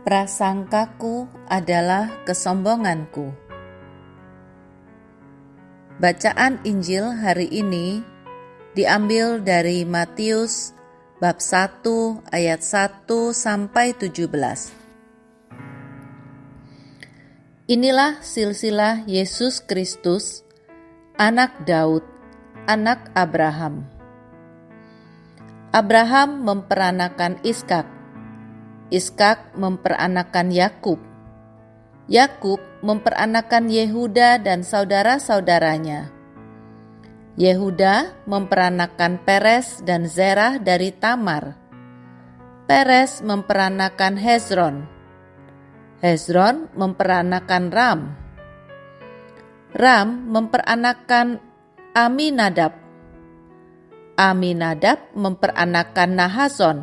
Prasangkaku adalah kesombonganku. Bacaan Injil hari ini diambil dari Matius bab 1 ayat 1 sampai 17. Inilah silsilah Yesus Kristus, anak Daud, anak Abraham. Abraham memperanakan Ishak. Ishak memperanakan Yakub. Yakub memperanakan Yehuda dan saudara-saudaranya. Yehuda memperanakan Peres dan Zerah dari Tamar. Peres memperanakan Hezron. Hezron memperanakan Ram. Ram memperanakan Aminadab. Aminadab memperanakan Nahason.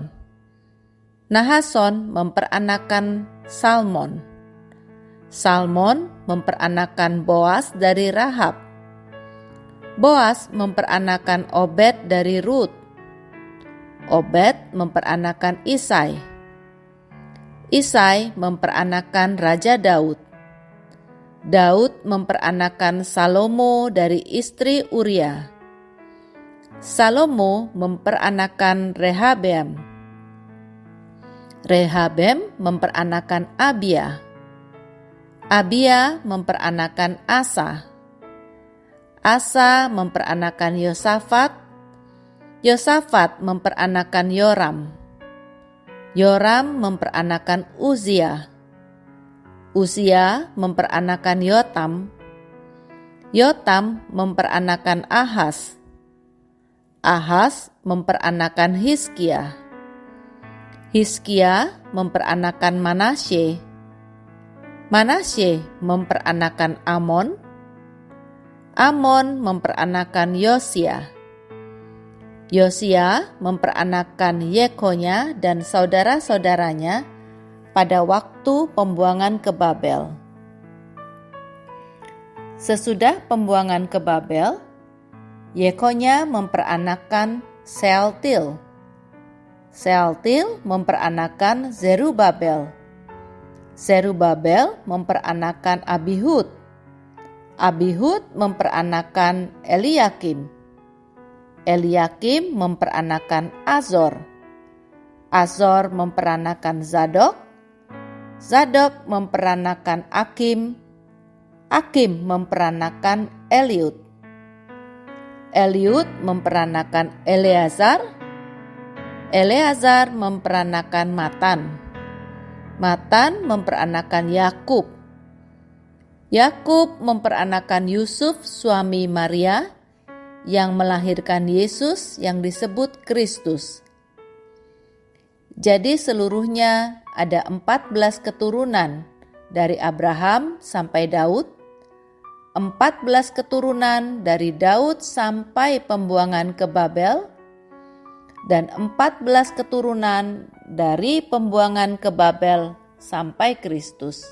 Nahason memperanakan Salmon. Salmon memperanakan Boas dari Rahab. Boas memperanakan Obed dari Rut. Obed memperanakan Isai. Isai memperanakan Raja Daud. Daud memperanakan Salomo dari istri Uria. Salomo memperanakan Rehabeam. Rehabem memperanakan Abia. Abia memperanakan Asa. Asa memperanakan Yosafat. Yosafat memperanakan Yoram. Yoram memperanakan Uzia. Uzia memperanakan Yotam. Yotam memperanakan Ahaz. Ahaz memperanakan Hizkia. Hizkia memperanakan Manasye. Manasye memperanakan Amon. Amon memperanakan Yosia. Yosia memperanakan Yekonya dan saudara-saudaranya pada waktu pembuangan ke Babel. Sesudah pembuangan ke Babel, Yekonya memperanakan Sealtil. Sealtil memperanakan Zerubabel. Zerubabel memperanakan Abihud. Abihud memperanakan Eliakim. Eliakim memperanakan Azor. Azor memperanakan Zadok. Zadok memperanakan Akim. Akim memperanakan Eliud. Eliud memperanakan Eleazar. Eleazar memperanakan Matan. Matan memperanakan Yakub. Yakub memperanakan Yusuf suami Maria yang melahirkan Yesus yang disebut Kristus. Jadi seluruhnya ada 14 keturunan dari Abraham sampai Daud, 14 keturunan dari Daud sampai pembuangan ke Babel, dan 14 keturunan dari pembuangan ke Babel sampai Kristus.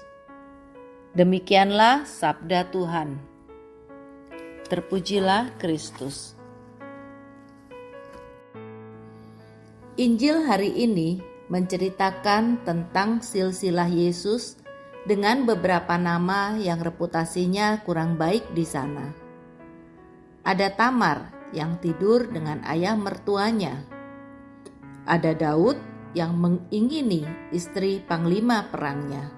Demikianlah sabda Tuhan. Terpujilah Kristus. Injil hari ini menceritakan tentang silsilah Yesus dengan beberapa nama yang reputasinya kurang baik di sana. Ada Tamar yang tidur dengan ayah mertuanya. Ada Daud yang mengingini istri panglima perangnya.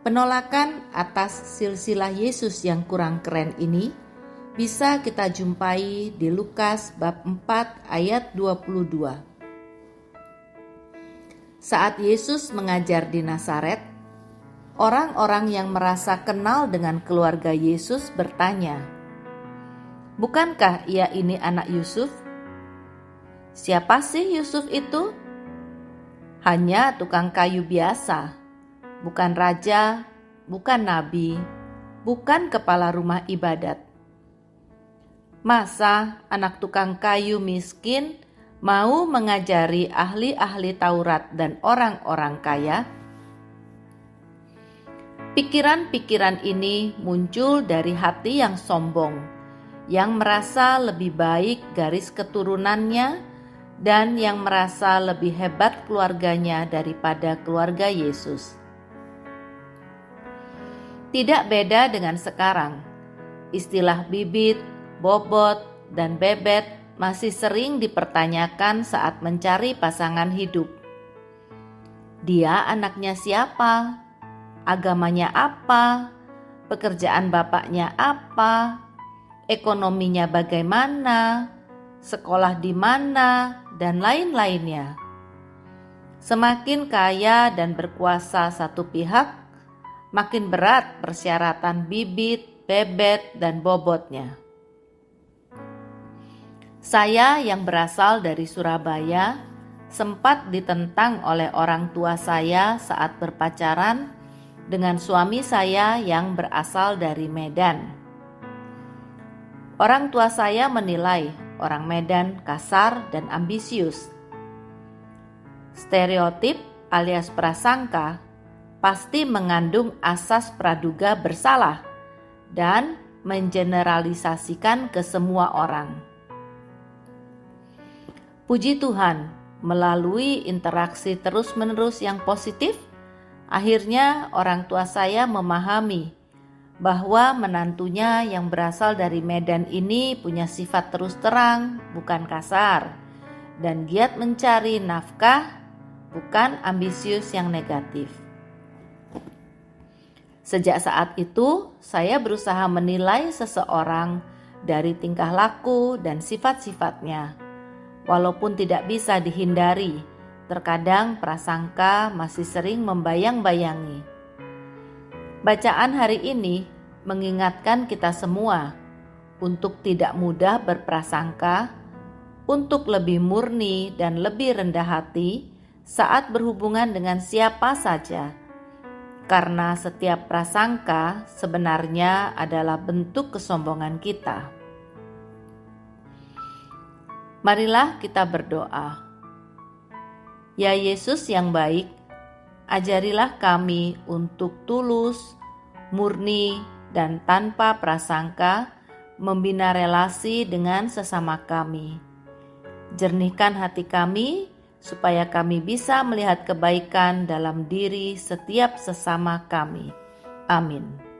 Penolakan atas silsilah Yesus yang kurang keren ini bisa kita jumpai di Lukas bab 4 ayat 22. Saat Yesus mengajar di Nazaret, orang-orang yang merasa kenal dengan keluarga Yesus bertanya, "Bukankah ia ini anak Yusuf? Siapa sih Yusuf itu? Hanya tukang kayu biasa, bukan raja, bukan nabi, bukan kepala rumah ibadat. Masa anak tukang kayu miskin mau mengajari ahli-ahli Taurat dan orang-orang kaya?" Pikiran-pikiran ini muncul dari hati yang sombong, yang merasa lebih baik garis keturunannya dan yang merasa lebih hebat keluarganya daripada keluarga Yesus. Tidak beda dengan sekarang, istilah bibit, bobot, dan bebet masih sering dipertanyakan saat mencari pasangan hidup. Dia anaknya siapa? Agamanya apa? Pekerjaan bapaknya apa? Ekonominya bagaimana? Sekolah di mana? Dan lain-lainnya. Semakin kaya dan berkuasa satu pihak, makin berat persyaratan bibit, bebet, dan bobotnya. Saya yang berasal dari Surabaya sempat ditentang oleh orang tua saya saat berpacaran dengan suami saya yang berasal dari Medan. Orang tua saya menilai orang Medan kasar dan ambisius. Stereotip alias prasangka pasti mengandung asas praduga bersalah dan mengeneralisasikan ke semua orang. Puji Tuhan, melalui interaksi terus-menerus yang positif, akhirnya orang tua saya memahami bahwa menantunya yang berasal dari Medan ini punya sifat terus terang, bukan kasar, dan giat mencari nafkah, bukan ambisius yang negatif. Sejak saat itu, saya berusaha menilai seseorang dari tingkah laku dan sifat-sifatnya. Walaupun tidak bisa dihindari, terkadang prasangka masih sering membayang-bayangi. Bacaan hari ini mengingatkan kita semua untuk tidak mudah berprasangka, untuk lebih murni dan lebih rendah hati saat berhubungan dengan siapa saja. Karena setiap prasangka sebenarnya adalah bentuk kesombongan kita. Marilah kita berdoa. Ya Yesus yang baik, ajarilah kami untuk tulus, murni, dan tanpa prasangka membina relasi dengan sesama kami. Jernihkan hati kami supaya kami bisa melihat kebaikan dalam diri setiap sesama kami. Amin.